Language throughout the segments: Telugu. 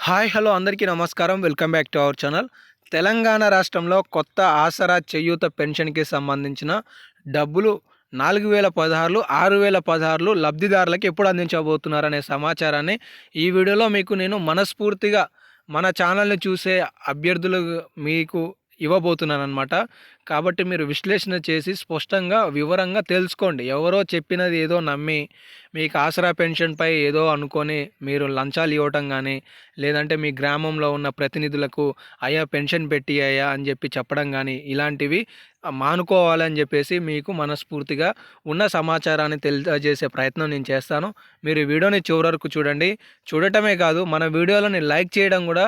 హాయ్ హలో అందరికీ నమస్కారం. Welcome back to our channel. Telangana రాష్ట్రంలో కొత్త ఆసరా చేయూత పెన్షన్‌కి సంబంధించిన డబ్బులు 4016 6016 లబ్ధిదారులకు ఎప్పుడు అందించబోతున్నారనే సమాచారాన్ని ఈ వీడియోలో మీకు నేను మనస్ఫూర్తిగా మన ఛానల్‌ని చూసే అభ్యర్థులు మీకు ఇవ్వబోతున్నానన్నమాట. కాబట్టి మీరు విశ్లేషణ చేసి స్పష్టంగా వివరంగా తెలుసుకోండి. ఎవరో చెప్పినది ఏదో నమ్మి మీకు ఆసరా పెన్షన్‌పై ఏదో అనుకొని మీరు లంచాలు ఇవ్వటం గానీ, లేదంటే మీ గ్రామంలో ఉన్న ప్రతినిధులకు అయ్యా పెన్షన్ పెట్టియ్యయ్యా అని చెప్పి చెప్పడం గానీ, ఇలాంటివి మానుకోవాలని చెప్పేసి మీకు మనస్ఫూర్తిగా ఉన్న సమాచారాన్ని తెలియజేసే ప్రయత్నం నేను చేస్తాను. మీరు ఈ వీడియోని చివరి వరకు చూడండి. చూడటమే కాదు, మన వీడియోలని లైక్ చేయడం కూడా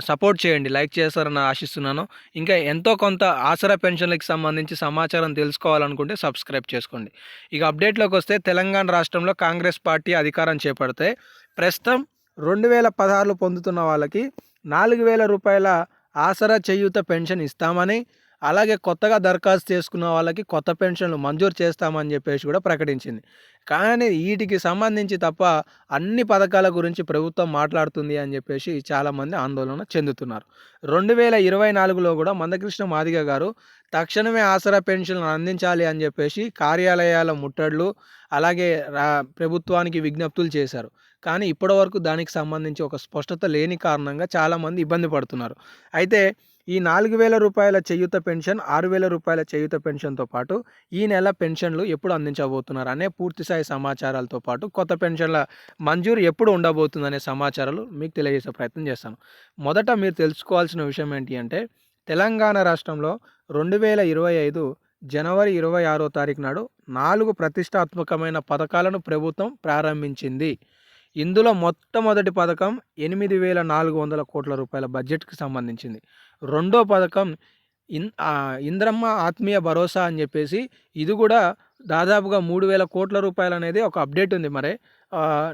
సపోర్ట్ చేయండి. లైక్ చేస్తారని ఆశిస్తున్నాను. ఇంకా ఎంతో కొంత ఆసరా పెన్షన్‌లకి సంబంధించి సమాచారం తెలుసుకోవాలనుకుంటే సబ్స్క్రైబ్ చేసుకోండి. ఇక అప్డేట్‌లోకి వస్తే, తెలంగాణ రాష్ట్రంలో కాంగ్రెస్ పార్టీ అధికారం చేపడితే ప్రస్తుతం 2016 పొందుతున్న వాళ్ళకి రూ. 4,000 ఆసరా చేయూత పెన్షన్ ఇస్తామని, అలాగే కొత్తగా దరఖాస్తు చేసుకున్న వాళ్ళకి కొత్త పెన్షన్లు మంజూరు చేస్తామని చెప్పేసి కూడా ప్రకటించింది. కానీ వీటికి సంబంధించి తప్ప అన్ని పథకాల గురించి ప్రభుత్వం మాట్లాడుతుంది అని చెప్పేసి చాలామంది ఆందోళన చెందుతున్నారు. 2024లో కూడా మందకృష్ణ మాదిగ గారు తక్షణమే ఆసరా పెన్షన్లు అందించాలి అని చెప్పేసి కార్యాలయాల ముట్టడులు, అలాగే ప్రభుత్వానికి విజ్ఞప్తులు చేశారు. కానీ ఇప్పటివరకు దానికి సంబంధించి ఒక స్పష్టత లేని కారణంగా చాలామంది ఇబ్బంది పడుతున్నారు. అయితే ఈ రూ. 4,000 చేయూత పెన్షన్, రూ. 6,000 చేయూత పెన్షన్‌తో పాటు ఈ నెల పెన్షన్లు ఎప్పుడు అందించబోతున్నారు అనే పూర్తిస్థాయి సమాచారాలతో పాటు కొత్త పెన్షన్ల మంజూరు ఎప్పుడు ఉండబోతుందనే సమాచారాలు మీకు తెలియజేసే ప్రయత్నం చేస్తాను. మొదట మీరు తెలుసుకోవాల్సిన విషయం ఏంటి అంటే, తెలంగాణ రాష్ట్రంలో 2025 జనవరి 26వ తారీఖు నాడు 4 ప్రతిష్టాత్మకమైన పథకాలను ప్రభుత్వం ప్రారంభించింది. ఇందులో మొట్టమొదటి పథకం 8,400 కోట్ల రూపాయల బడ్జెట్‌కి సంబంధించింది. రెండో పథకం ఇంద్రమ్మ ఆత్మీయ భరోసా అని చెప్పేసి, ఇది కూడా దాదాపుగా 3,000 కోట్ల రూపాయలు అనేది ఒక అప్డేట్ ఉంది. మరి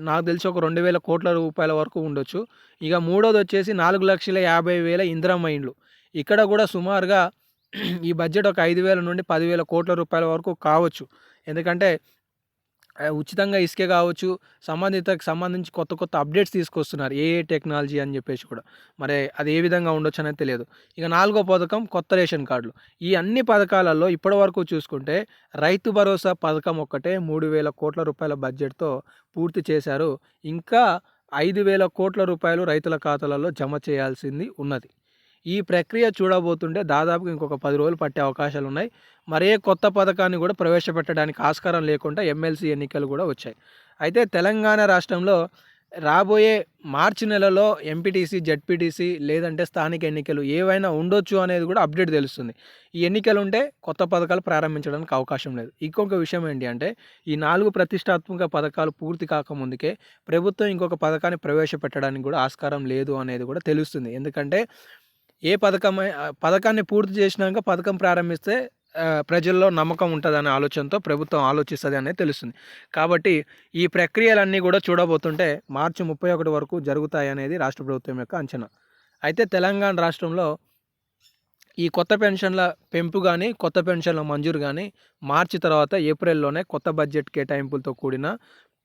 నాకు తెలిసి ఒక 2,000 కోట్ల రూపాయల వరకు ఉండొచ్చు. ఇక మూడోది వచ్చేసి 4,50,000 ఇందిరమ్మ ఇండ్లు. ఇక్కడ కూడా సుమారుగా ఈ బడ్జెట్ ఒక 5,000 నుండి 10,000 కోట్ల రూపాయల వరకు కావచ్చు. ఎందుకంటే ఉచితంగా ఇసుకే కావచ్చు, సంబంధించి కొత్త కొత్త అప్డేట్స్ తీసుకొస్తున్నారు. ఏఐ టెక్నాలజీ అని చెప్పేసి కూడా. మరి అది ఏ విధంగా ఉండొచ్చు అనేది తెలియదు. ఇక నాలుగో పథకం కొత్త రేషన్ కార్డులు. ఈ అన్ని పథకాలలో ఇప్పటివరకు చూసుకుంటే రైతు భరోసా పథకం ఒక్కటే 3,000 కోట్ల రూపాయల బడ్జెట్‌తో పూర్తి చేశారు. ఇంకా 5,000 కోట్ల రూపాయలు రైతుల ఖాతాలలో జమ చేయాల్సింది ఉన్నది. ఈ ప్రక్రియ చూడబోతుంటే దాదాపుగా ఇంకొక 10 రోజులు పట్టే అవకాశాలు ఉన్నాయి. మరే కొత్త పథకాన్ని కూడా ప్రవేశపెట్టడానికి ఆస్కారం లేకుండా ఎమ్మెల్సీ ఎన్నికలు కూడా వచ్చాయి. అయితే తెలంగాణ రాష్ట్రంలో రాబోయే మార్చి నెలలో ఎంపీటీసీ, జెడ్పీటీసీ లేదంటే స్థానిక ఎన్నికలు ఏవైనా ఉండొచ్చు అనేది కూడా అప్డేట్ తెలుస్తుంది. ఈ ఎన్నికలు ఉంటే కొత్త పథకాలు ప్రారంభించడానికి అవకాశం లేదు. ఇంకొక విషయం ఏంటి అంటే, ఈ 4 ప్రతిష్టాత్మక పథకాలు పూర్తి కాకముందుకే ప్రభుత్వం ఇంకొక పథకాన్ని ప్రవేశపెట్టడానికి కూడా ఆస్కారం లేదు అనేది కూడా తెలుస్తుంది. ఎందుకంటే ఏ పథకాన్ని పూర్తి చేసినాక పథకం ప్రారంభిస్తే ప్రజల్లో నమ్మకం ఉంటుందనే ఆలోచనతో ప్రభుత్వం ఆలోచిస్తుంది అనేది తెలుస్తుంది. కాబట్టి ఈ ప్రక్రియలన్నీ కూడా చూడబోతుంటే మార్చి 31 వరకు జరుగుతాయనేది రాష్ట్ర ప్రభుత్వం యొక్క అంచనా. అయితే తెలంగాణ రాష్ట్రంలో ఈ కొత్త పెన్షన్ల పెంపు కానీ, కొత్త పెన్షన్ల మంజూరు కానీ మార్చి తర్వాత ఏప్రిల్‌లోనే కొత్త బడ్జెట్ కేటాయింపులతో కూడిన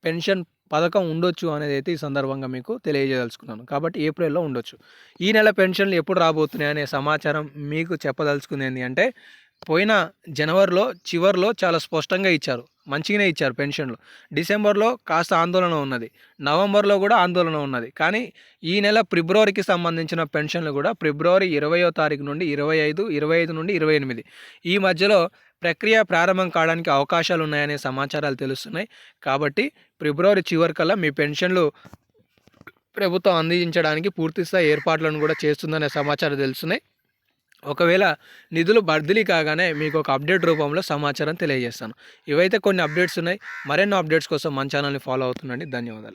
పెన్షన్ పథకం ఉండొచ్చు అనేది అయితే ఈ సందర్భంగా మీకు తెలియజేయదలుచుకున్నాను. కాబట్టి ఏప్రిల్‌లో ఉండొచ్చు. ఈ నెల పెన్షన్లు ఎప్పుడు రాబోతున్నాయి అనే సమాచారం మీకు చెప్పదలుచుకుంది ఏంటి అంటే, పోయిన జనవరిలో చివరిలో చాలా స్పష్టంగా ఇచ్చారు. మంచిగానే ఇచ్చారు పెన్షన్లు. డిసెంబర్లో కాస్త ఆందోళన ఉన్నది. నవంబర్లో కూడా ఆందోళన ఉన్నది. కానీ ఈ నెల ఫిబ్రవరికి సంబంధించిన పెన్షన్లు కూడా ఫిబ్రవరి 20వ తారీఖు నుండి 25, 25 నుండి 28 ఈ మధ్యలో ప్రక్రియ ప్రారంభం కావడానికి అవకాశాలు ఉన్నాయనే సమాచారాలు తెలుస్తున్నాయి. కాబట్టి ఫిబ్రవరి చివరికల్లా మీ పెన్షన్లు ప్రభుత్వం అందించడానికి పూర్తిస్థాయి ఏర్పాట్లను కూడా చేస్తుందనే సమాచారం తెలుస్తున్నాయి. ఒకవేళ నిధులు బదిలీ కాగానే మీకు ఒక అప్డేట్ రూపంలో సమాచారం తెలియజేస్తాను. ఇవైతే కొన్ని అప్డేట్స్ ఉన్నాయి. మరెన్నో అప్డేట్స్ కోసం మన ఛానల్ని ఫాలో అవుతుండండి. ధన్యవాదాలు.